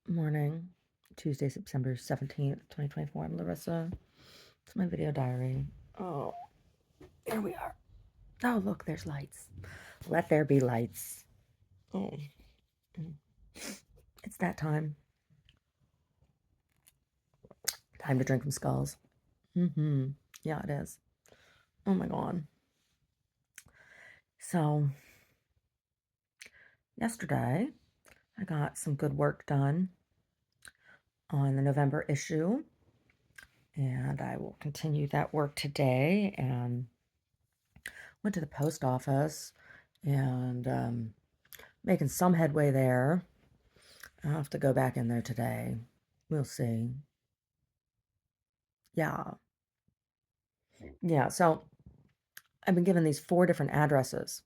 Morning, Tuesday, September 17th, 2024. I'm Larissa. It's my video diary. Oh, here we are. Oh, look, there's lights. Let there be lights. Oh, it's that time. Time to drink some skulls. Yeah, it is. Oh my God. So, yesterday, I got some good work done on the November issue, and I will continue that work today. And went to the post office and making some headway there. I'll have to go back in there today. We'll see. Yeah. Yeah. So I've been given these 4 different addresses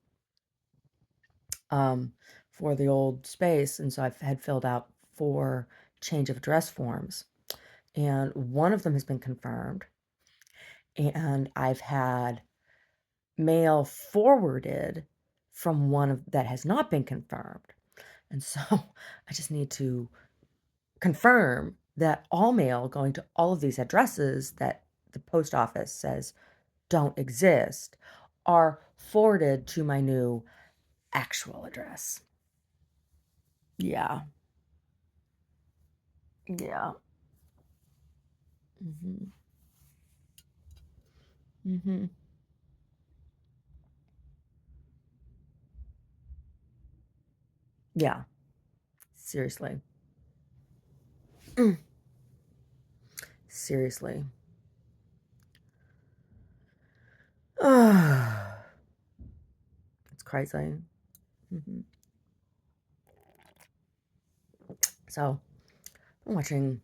um, for the old space. And so I've had filled out 4 change of address forms. And one of them has been confirmed. And I've had mail forwarded from one of that has not been confirmed. And so I just need to confirm that all mail going to all of these addresses that the post office says don't exist are forwarded to my new actual address. Yeah. Yeah. Mhm. Mhm. Yeah. Seriously. Mm. Seriously. It's crazy. Mhm. So I'm watching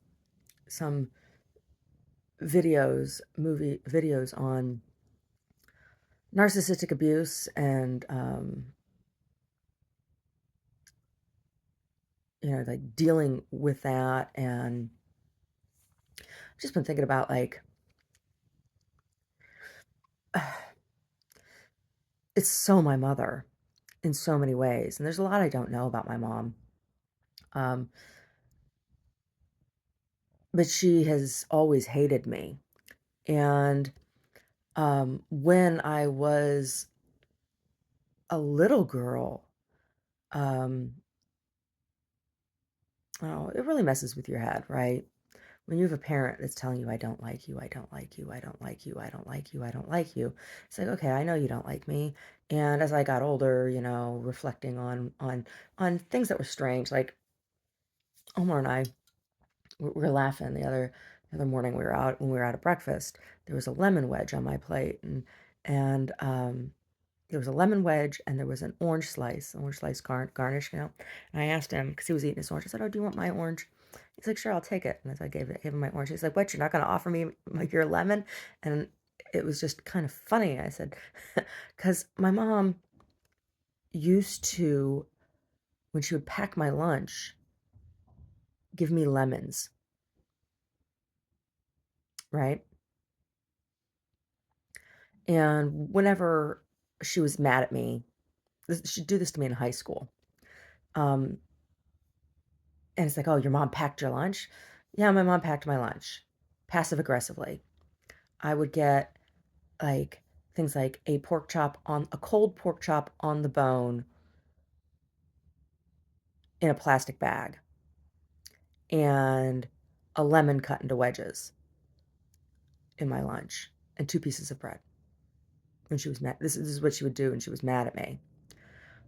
some movie videos on narcissistic abuse and like dealing with that. And I've just been thinking about like it's so my mother in so many ways, and there's a lot I don't know about my mom. Um, but she has always hated me. And when I was a little girl, um, oh, it really messes with your head, right? When you have a parent that's telling you, I don't like you, I don't like you, I don't like you, I don't like you, I don't like you. It's like, okay, I know you don't like me. And as I got older, reflecting on things that were strange, like Omar and I we were laughing the other morning. We were out when we were out at breakfast. There was a lemon wedge on my plate, and there was a lemon wedge and there was an orange slice garnish. And I asked him because he was eating his orange. I said, "Oh, do you want my orange?" He's like, "Sure, I'll take it." And so I gave him my orange. He's like, "What? You're not going to offer me your lemon?" And it was just kind of funny. I said, "Because my mom used to, when she would pack my lunch, give me lemons, right?" And whenever she was mad at me, she'd do this to me in high school. Um, and it's like, "Oh, your mom packed your lunch?" Yeah, my mom packed my lunch, passive aggressively. I would get like things like a cold pork chop on the bone in a plastic bag and a lemon cut into wedges in my lunch and 2 pieces of bread when she was mad. This is what she would do when she was mad at me.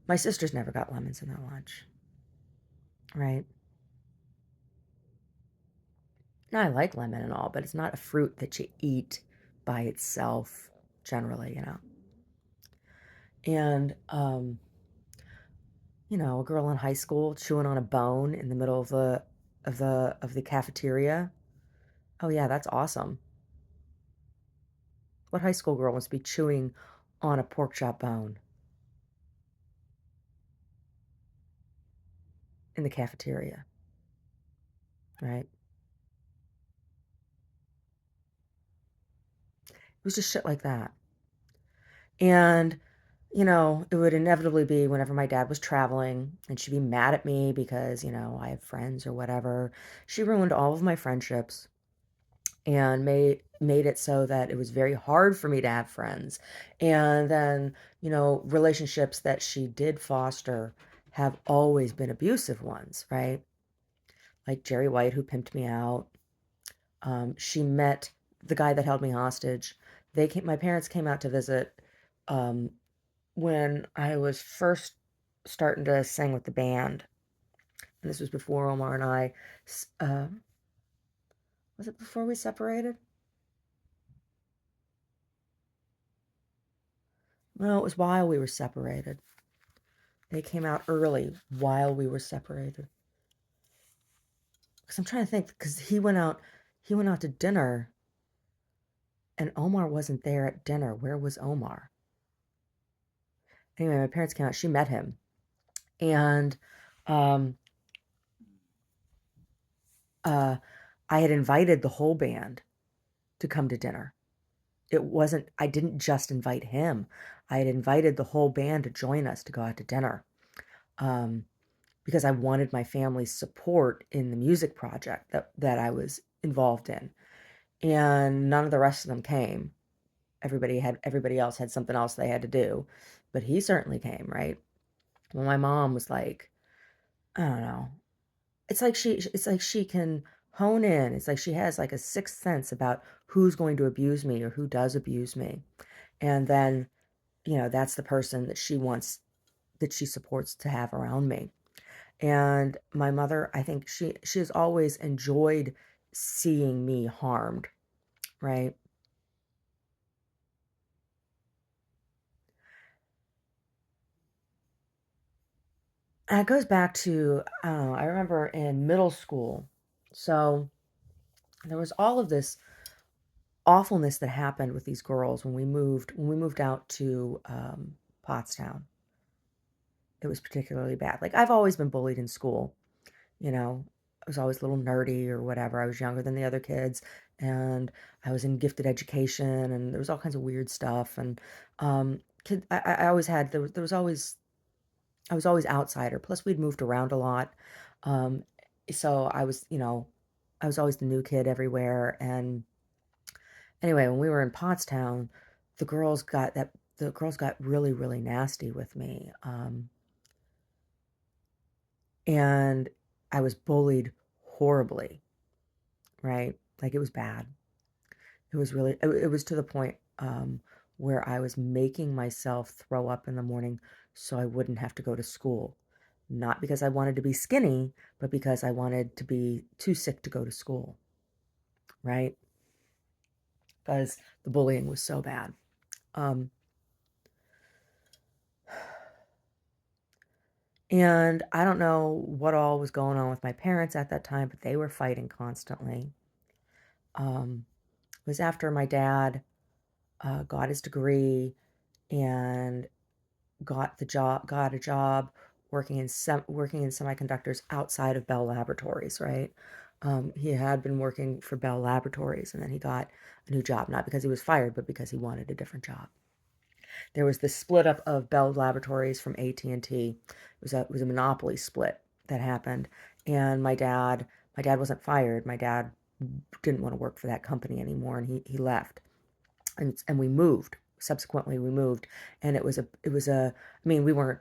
My sisters never got lemons in their lunch, right? Now, I like lemon and all, but it's not a fruit that you eat by itself generally. And a girl in high school chewing on a bone in the middle of the cafeteria. Oh yeah, that's awesome. What high school girl wants to be chewing on a pork chop bone in the cafeteria, right? It was just shit like that. And it would inevitably be whenever my dad was traveling and she'd be mad at me because, I have friends or whatever. She ruined all of my friendships and made it so that it was very hard for me to have friends. And then, relationships that she did foster have always been abusive ones, right? Like Jerry White, who pimped me out. She met the guy that held me hostage. My parents came out to visit um, when I was first starting to sing with the band. And this was before Omar and I, uh, was it before we separated? No, it was while we were separated. They came out early while we were separated. Because I'm trying to think, because he went out to dinner, and Omar wasn't there at dinner. Where was Omar? Anyway, my parents came out. She met him, and um, uh, I had invited the whole band to come to dinner. I didn't just invite him. I had invited the whole band to join us to go out to dinner. Um, because I wanted my family's support in the music project that I was involved in. And none of the rest of them came. Everybody else had something else they had to do, but he certainly came, right? Well, my mom was like, I don't know. It's like she can hone in. It's like she has like a sixth sense about who's going to abuse me or who does abuse me. And then, that's the person that she supports to have around me. And my mother, I think she has always enjoyed seeing me harmed, right? And it goes back to, I don't know, I remember in middle school. So there was all of this awfulness that happened with these girls when we moved out to Pottstown. It was particularly bad. Like I've always been bullied in school, you know. I was always a little nerdy or whatever. I was younger than the other kids, and I was in gifted education, and there was all kinds of weird stuff. And I always had there was always I was always outsider. Plus, we'd moved around a lot, um, so I was always the new kid everywhere. And anyway, when we were in Pottstown, the girls got really really nasty with me, and I was bullied horribly. Right? Like, it was bad. It was to the point, where I was making myself throw up in the morning so I wouldn't have to go to school. Not because I wanted to be skinny, but because I wanted to be too sick to go to school, right? Because the bullying was so bad. Um, and I don't know what all was going on with my parents at that time, but they were fighting constantly. It was after my dad, got his degree and got a job working in semiconductors outside of Bell Laboratories, right? He had been working for Bell Laboratories, and then he got a new job, not because he was fired, but because he wanted a different job. There was this split up of Bell Laboratories from AT&T. It was a monopoly split that happened, and my dad wasn't fired. My dad didn't want to work for that company anymore, and he left. And we moved. Subsequently, we moved, and it was a. I mean, we weren't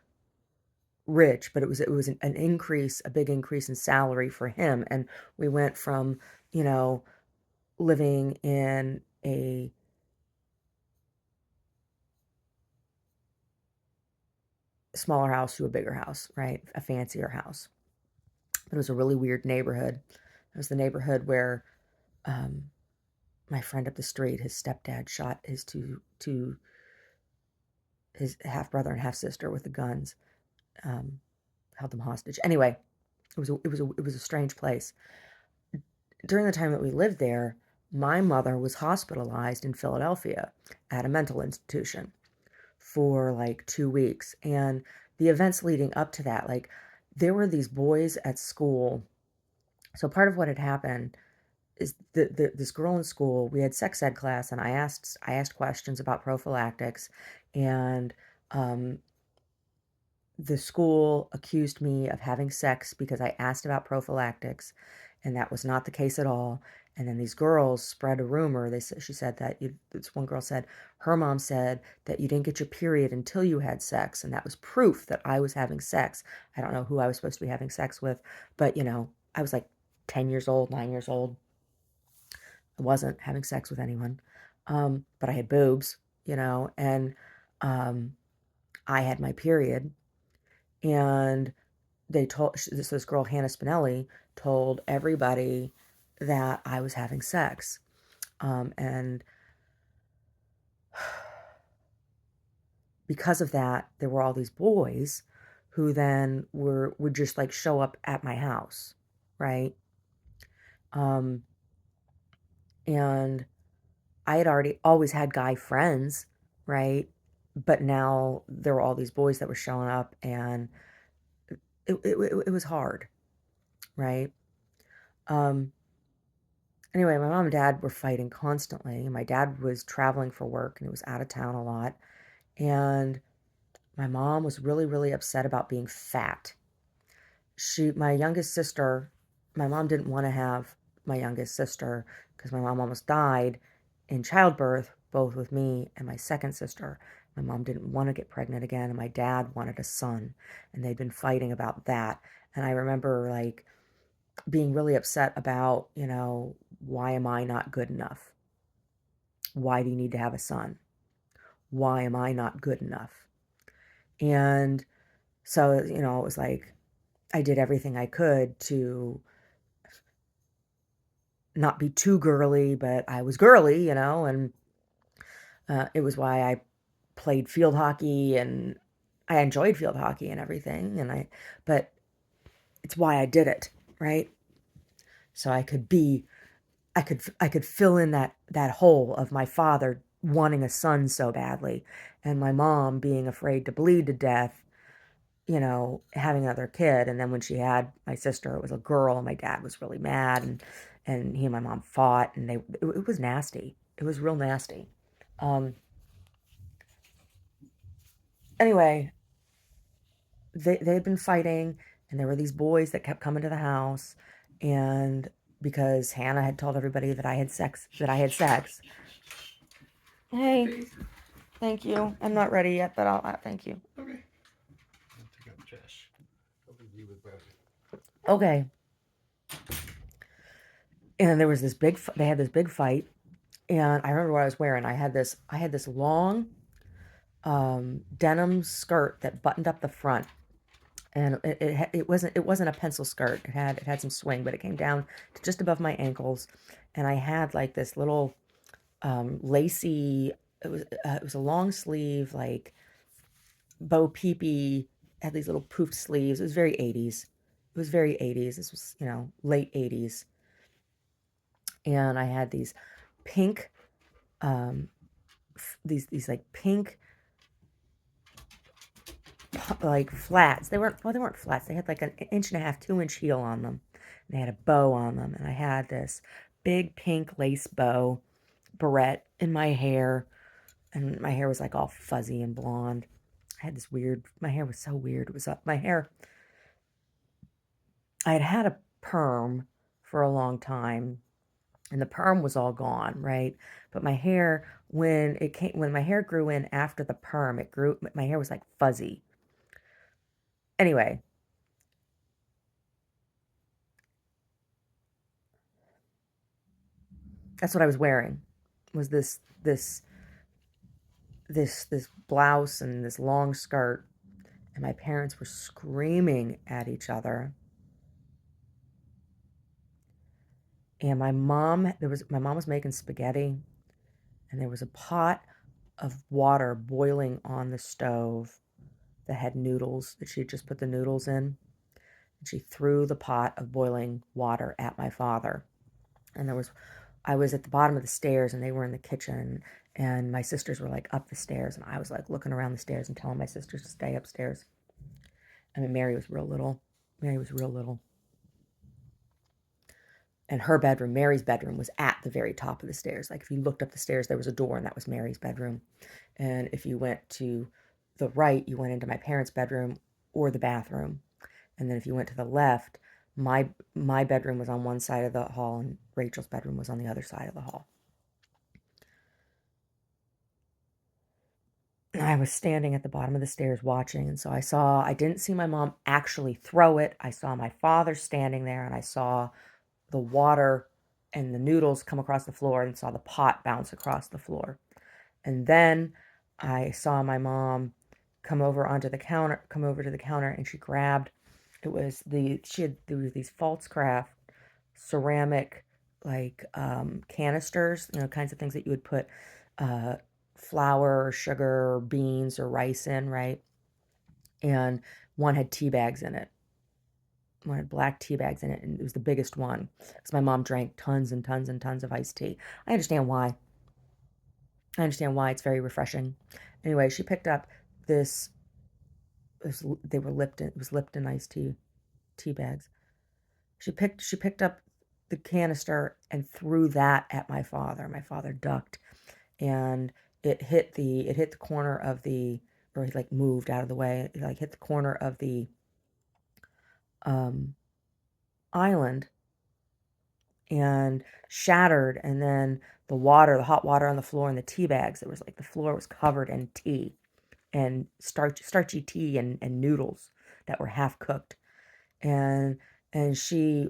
rich, but it was an increase, a big increase in salary for him, and we went from, you know, living in a smaller house to a bigger house, right? A fancier house. It was a really weird neighborhood. It was the neighborhood where um, my friend up the street, his stepdad shot his half brother and half sister with the guns, um, held them hostage. Anyway, it was a strange place. During the time that we lived there, my mother was hospitalized in Philadelphia at a mental institution for like 2 weeks. And the events leading up to that, like, there were these boys at school. So part of what had happened is this girl in school, we had sex ed class, and I asked questions about prophylactics, and Um, the school accused me of having sex because I asked about prophylactics, and that was not the case at all. And then these girls spread a rumor. She said that this one girl said her mom said that you didn't get your period until you had sex, and that was proof that I was having sex. I don't know who I was supposed to be having sex with, but I was like 10 years old, 9 years old. I wasn't having sex with anyone. But I had boobs, and um, I had my period. And this girl, Hannah Spinelli, told everybody that I was having sex. And because of that, there were all these boys who then would just like show up at my house, right? Um, and I had already always had guy friends, right? But now there were all these boys that were showing up, and it was hard, right? Um, anyway, my mom and dad were fighting constantly. My dad was traveling for work and he was out of town a lot. And my mom was really, really upset about being fat. My youngest sister, my mom didn't want to have my youngest sister because my mom almost died in childbirth, both with me and my second sister. My mom didn't want to get pregnant again, and my dad wanted a son, and they'd been fighting about that. And I remember like being really upset about, why am I not good enough? Why do you need to have a son? Why am I not good enough? And so, it was like I did everything I could to not be too girly, but I was girly, and it was why I played field hockey, and I enjoyed field hockey and everything. But it's why I did it, right? So I could fill in that hole of my father wanting a son so badly, and my mom being afraid to bleed to death, having another kid. And then when she had my sister, it was a girl, and my dad was really mad, and he and my mom fought, and it was nasty. It was real nasty. Um, anyway, they had been fighting, and there were these boys that kept coming to the house, and because Hannah had told everybody that I had sex. Hey, thank you. I'm not ready yet, but I'll thank you. Okay. I'll take out the trash. I'll leave you with Brad. Okay. And there was they had this big fight, and I remember what I was wearing. I had this long denim skirt that buttoned up the front, and it wasn't a pencil skirt. It had some swing, but it came down to just above my ankles, and I had like this little lacy. It was a long sleeve like Bo Peepee, had these little poofed sleeves. It was very 80s. It was very 80s. This was, late 80s. And I had these pink, um, these like pink, like flats. They weren't flats. They had like an inch and a half, 2-inch heel on them. And they had a bow on them. And I had this big pink lace bow barrette in my hair. And my hair was like all fuzzy and blonde. My hair was so weird. It was up my hair. I had had a perm for a long time, and the perm was all gone, right? But my hair, when my hair grew in after the perm, my hair was like fuzzy. Anyway, that's what I was wearing, was this blouse and this long skirt, and my parents were screaming at each other. And my mom was making spaghetti, and there was a pot of water boiling on the stove that had noodles that she had just put the noodles in. And she threw the pot of boiling water at my father. And I was at the bottom of the stairs, and they were in the kitchen, and my sisters were like up the stairs, and I was like looking around the stairs and telling my sisters to stay upstairs. I mean, Mary was real little. Mary was real little. And Mary's bedroom, was at the very top of the stairs. Like if you looked up the stairs, there was a door, and that was Mary's bedroom. And if you went to the right, you went into my parents' bedroom or the bathroom. And then if you went to the left, my bedroom was on one side of the hall and Rachel's bedroom was on the other side of the hall. And I was standing at the bottom of the stairs watching, and so I didn't see my mom actually throw it. I saw my father standing there, and I saw the water and the noodles come across the floor and saw the pot bounce across the floor. And then I saw my mom come over to the counter, and she grabbed, there was these false craft ceramic, like, canisters, kinds of things that you would put, uh, flour or sugar or beans or rice in, right? And one had tea bags in it. One had black tea bags in it, and it was the biggest one because my mom drank tons and tons and tons of iced tea. I understand why. I understand why. It's very refreshing. Anyway, she picked up this. They were Lipton. It was Lipton iced tea bags. She picked up the canister and threw that at my father. My father ducked, and it hit the corner of the, or he like moved out of the way. It like hit the corner of the um, island and shattered, and then the hot water on the floor and the tea bags. It was like the floor was covered in tea and starchy tea and noodles that were half cooked. And she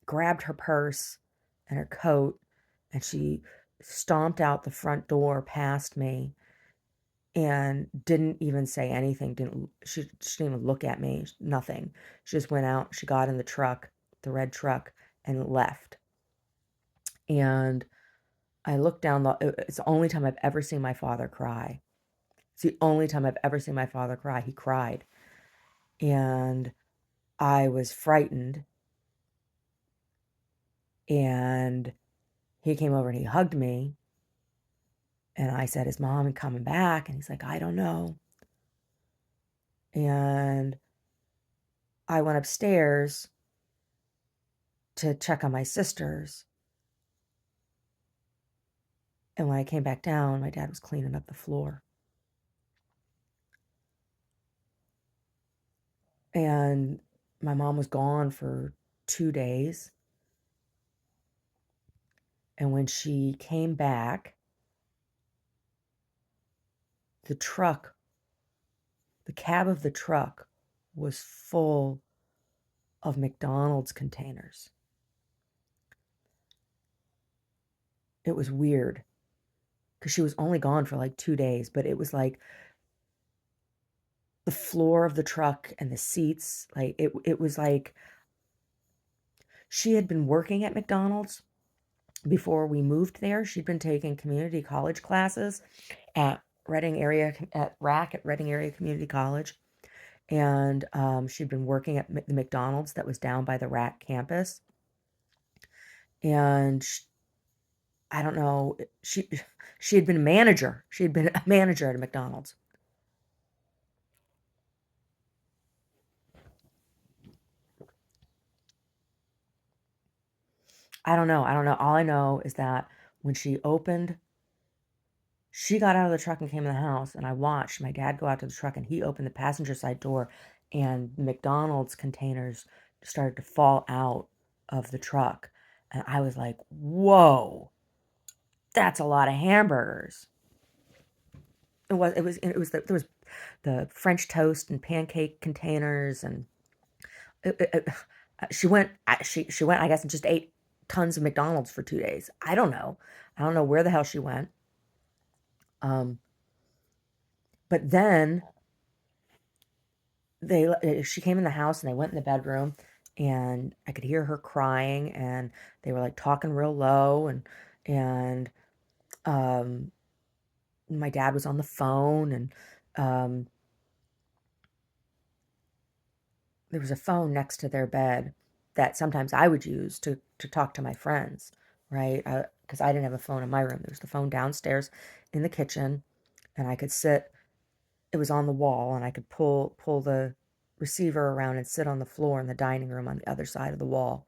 grabbed her purse and her coat, and she stomped out the front door past me and didn't even say anything. She didn't even look at me, nothing. She just went out, she got in the truck, the red truck, and left. And I looked down it's the only time I've ever seen my father cry. It's the only time I've ever seen my father cry. He cried. And I was frightened, and he came over and he hugged me, and I said, "Is mom coming back?" And he's like, "I don't know." And I went upstairs to check on my sisters. And when I came back down, my dad was cleaning up the floor. And my mom was gone for 2 days. And when she came back, the truck, the cab of the truck was full of McDonald's containers. It was weird because she was only gone for like 2 days, but it was like the floor of the truck and the seats, like it was like she had been working at McDonald's before we moved there. She'd been taking community college classes at Reading Area Community College, and she'd been working at the McDonald's that was down by the RAC campus. And I don't know, she had been a manager. She had been a manager at a McDonald's. I don't know. I don't know. All I know is that when she got out of the truck and came in the house, and I watched my dad go out to the truck, and he opened the passenger side door, and McDonald's containers started to fall out of the truck. And I was like, whoa, that's a lot of hamburgers. There was the French toast and pancake containers, and she went, I guess, and just ate tons of McDonald's for 2 days. I don't know where the hell she went. Um, but then she came in the house and they went in the bedroom, and I could hear her crying, and they were like talking real low, and um, my dad was on the phone, and um, there was a phone next to their bed that sometimes I would use to talk to my friends, right? Because I didn't have a phone in my room. There was the phone downstairs in the kitchen, and I could sit. It was on the wall, and I could pull the receiver around and sit on the floor in the dining room on the other side of the wall,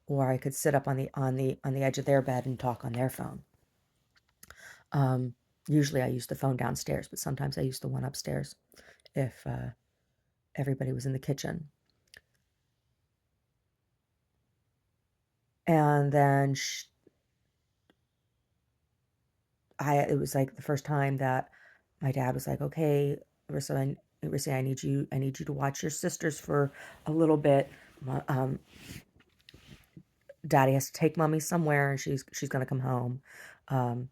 or I could sit up on the edge of their bed and talk on their phone. Um, Usually I use the phone downstairs, but sometimes I use the one upstairs if everybody was in the kitchen. And then it was like the first time that my dad was like, "Okay, Rissa, I need you to watch your sisters for a little bit. Daddy has to take mommy somewhere, and she's gonna come home, um,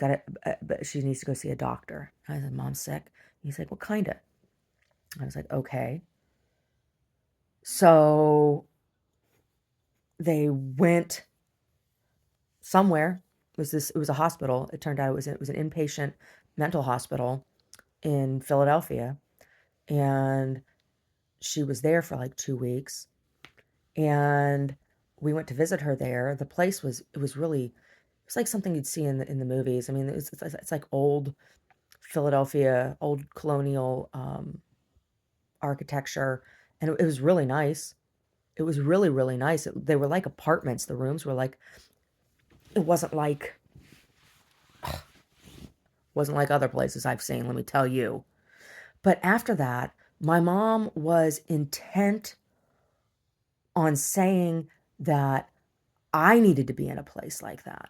but but she needs to go see a doctor." And I said, "Mom's sick." He's like, "What kind of?" I was like, "Okay." So they went somewhere. It was a hospital. It turned out it was an inpatient mental hospital in Philadelphia, and she was there for like 2 weeks, and we went to visit her there. The place was it was really it's like something you'd see in the movies. I mean, it's like old Philadelphia, old colonial architecture, and it was really nice. It was really really nice. They were like apartments. The rooms were like it wasn't like other places I've seen. Let me tell you. But after that, my mom was intent on saying that I needed to be in a place like that.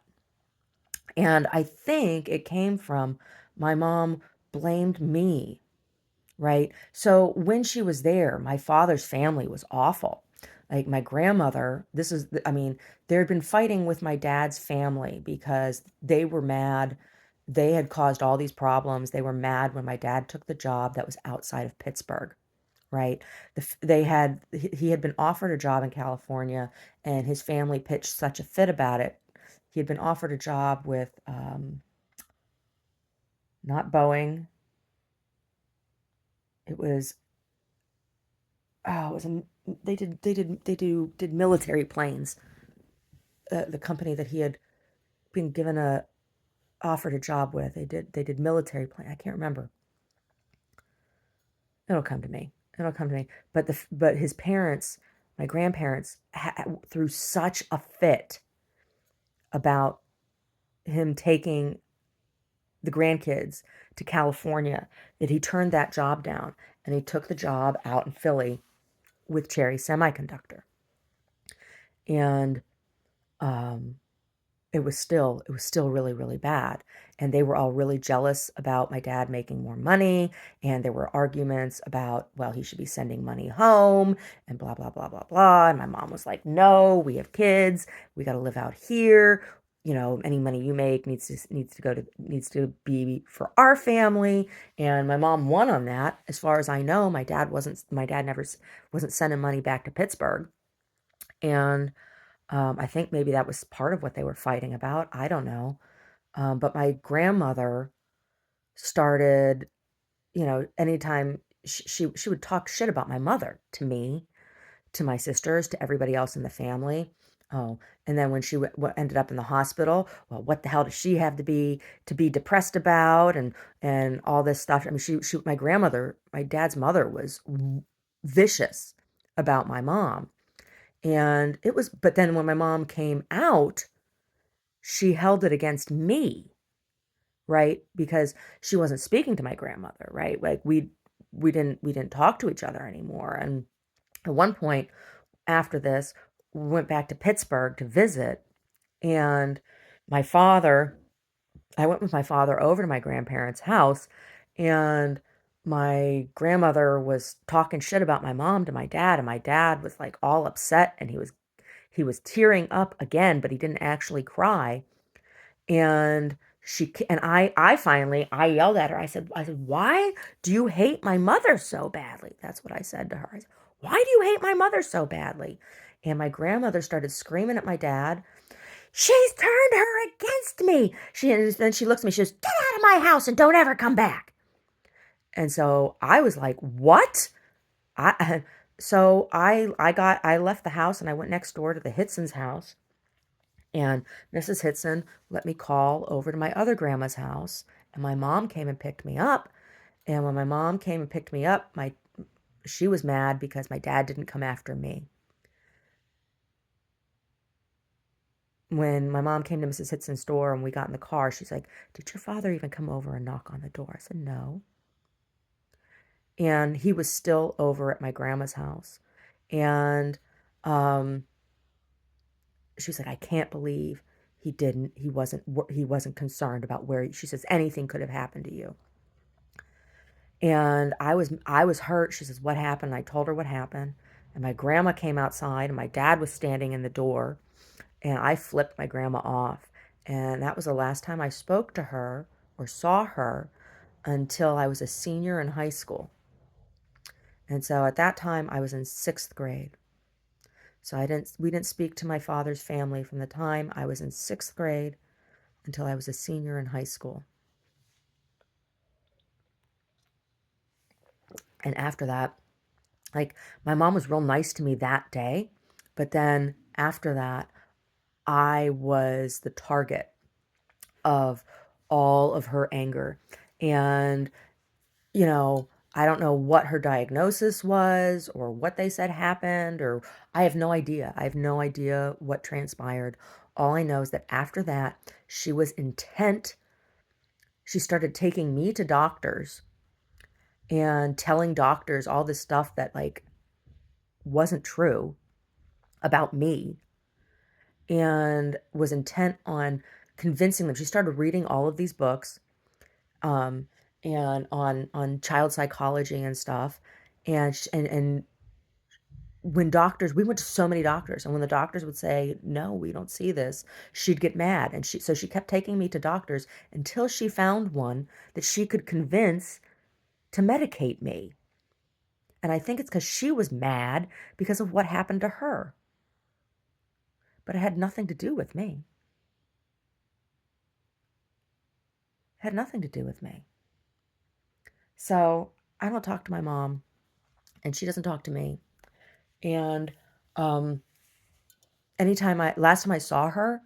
And I think it came from my mom blamed me, right? So when she was there, my father's family was awful. Like my grandmother, I mean, there had been fighting with my dad's family because they were mad. They had caused all these problems. They were mad when my dad took the job that was outside of Pittsburgh, right? He had been offered a job in California, and his family pitched such a fit about it. He had been offered a job with not Boeing. It was oh, it was a did military planes. The company that he had been given a offered a job with, they did military plane. I can't remember. It'll come to me. It'll come to me. But his parents, my grandparents, threw such a fit about him taking the grandkids to California that he turned that job down, and he took the job out in Philly with Cherry Semiconductor. And um, it was still really really bad, and they were all really jealous about my dad making more money, and there were arguments about, well, he should be sending money home and blah blah blah blah blah. And my mom was like, no, we have kids, we got to live out here, you know, any money you make needs to be for our family. And my mom won on that. As far as I know, my dad never wasn't sending money back to Pittsburgh. And I think maybe that was part of what they were fighting about. I don't know. But my grandmother started, you know, anytime she would talk shit about my mother to me, to my sisters, to everybody else in the family. Oh, and then when ended up in the hospital, well, what the hell does she have to be depressed about, and all this stuff? I mean, my grandmother, my dad's mother, was vicious about my mom. And but then when my mom came out, she held it against me, right? Because she wasn't speaking to my grandmother, right? Like we didn't talk to each other anymore. And at one point after this, we went back to Pittsburgh to visit, and my father, I went with my father over to my grandparents' house, and my grandmother was talking shit about my mom to my dad, and my dad was like all upset, and he was tearing up again, but he didn't actually cry. And I finally, I yelled at her. I said, why do you hate my mother so badly? That's what I said to her. I said, why do you hate my mother so badly? And my grandmother started screaming at my dad. She's turned her against me. And then she looks at me. She goes, get out of my house and don't ever come back. And so I was like, what? I, I left the house and I went next door to the Hitson's house. And Mrs. Hitson let me call over to my other grandma's house, and my mom came and picked me up. And when my mom came and picked me up, my she was mad because my dad didn't come after me. when my mom came to Mrs. Hitson's door and we got in the car, she's like, "Did your father even come over and knock on the door?" I said, "No." And he was still over at my grandma's house. And um, she was like, "I can't believe he wasn't concerned about where," she says, "anything could have happened to you." And I was hurt. She says, "What happened?" And I told her what happened. And my grandma came outside and my dad was standing in the door, and I flipped my grandma off. And that was the last time I spoke to her or saw her until I was a senior in high school. And so at that time I was in 6th grade. So we didn't speak to my father's family from the time I was in 6th grade until I was a senior in high school. And after that, like, my mom was real nice to me that day, but then after that, I was the target of all of her anger. And, you know, I don't know what her diagnosis was or what they said happened, or I have no idea. I have no idea what transpired. All I know is that after that, she was intent. She started taking me to doctors and telling doctors all this stuff that, like, wasn't true about me, and was intent on convincing them. She started reading all of these books, um, and on child psychology and stuff. And when doctors, we went to so many doctors, and when the doctors would say, "No, we don't see this," she'd get mad. And she kept taking me to doctors until she found one that she could convince to medicate me. And I think it's because she was mad because of what happened to her. But it had nothing to do with me. It had nothing to do with me. So I don't talk to my mom, and she doesn't talk to me. And um, last time I saw her,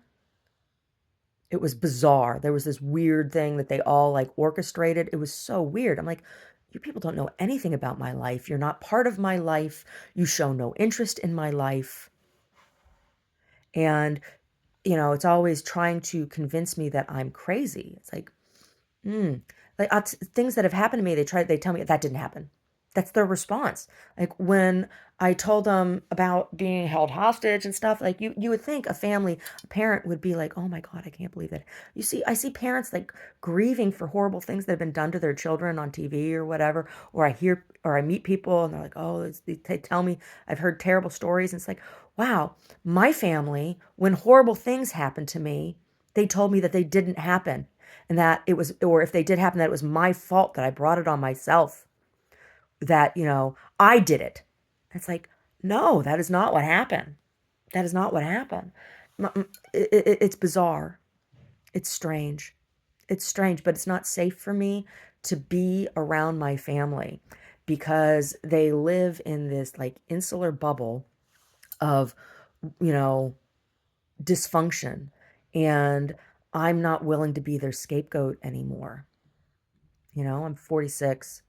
it was bizarre. There was this weird thing that they all like orchestrated. It was so weird. I'm like, you people don't know anything about my life. You're not part of my life. You show no interest in my life. And, it's always trying to convince me that I'm crazy. It's like, like things that have happened to me, they tell me that didn't happen. That's their response. Like when I told them about being held hostage and stuff, like you would think a parent would be like, "Oh my God, I can't believe that." I see parents like grieving for horrible things that have been done to their children on TV or whatever, or I meet people and they're like, "Oh, they tell me I've heard terrible stories." And it's like, wow, my family, when horrible things happened to me, they told me that they didn't happen, and that it was, or if they did happen, that it was my fault, that I brought it on myself, that, I did it. It's like, no, that is not what happened. That is not what happened. It's bizarre. It's strange. It's strange, but it's not safe for me to be around my family because they live in this like insular bubble of, you know, dysfunction. And I'm not willing to be their scapegoat anymore. I'm 46.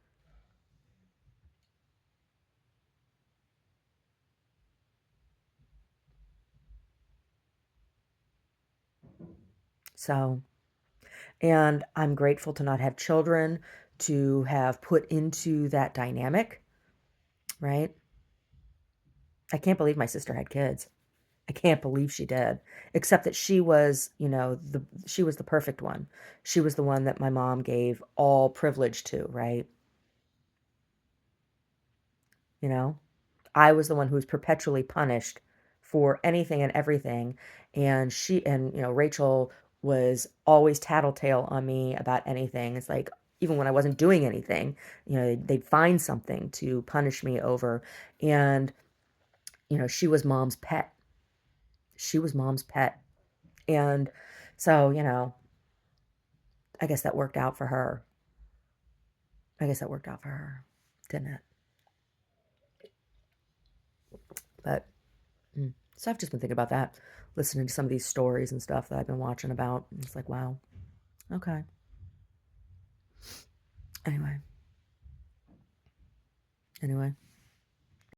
So, and I'm grateful to not have children to have put into that dynamic, right? I can't believe my sister had kids. I can't believe she did. Except that she was, she was the perfect one. She was the one that my mom gave all privilege to, right? You know? I was the one who was perpetually punished for anything and everything. And Rachel was always tattletale on me about anything. It's like, even when I wasn't doing anything, they'd find something to punish me over. And, she was mom's pet. She was mom's pet. And so, I guess that worked out for her. I guess that worked out for her, didn't it? But so I've just been thinking about that, listening to some of these stories and stuff that I've been watching about. It's like, wow, okay. Anyway, anyway.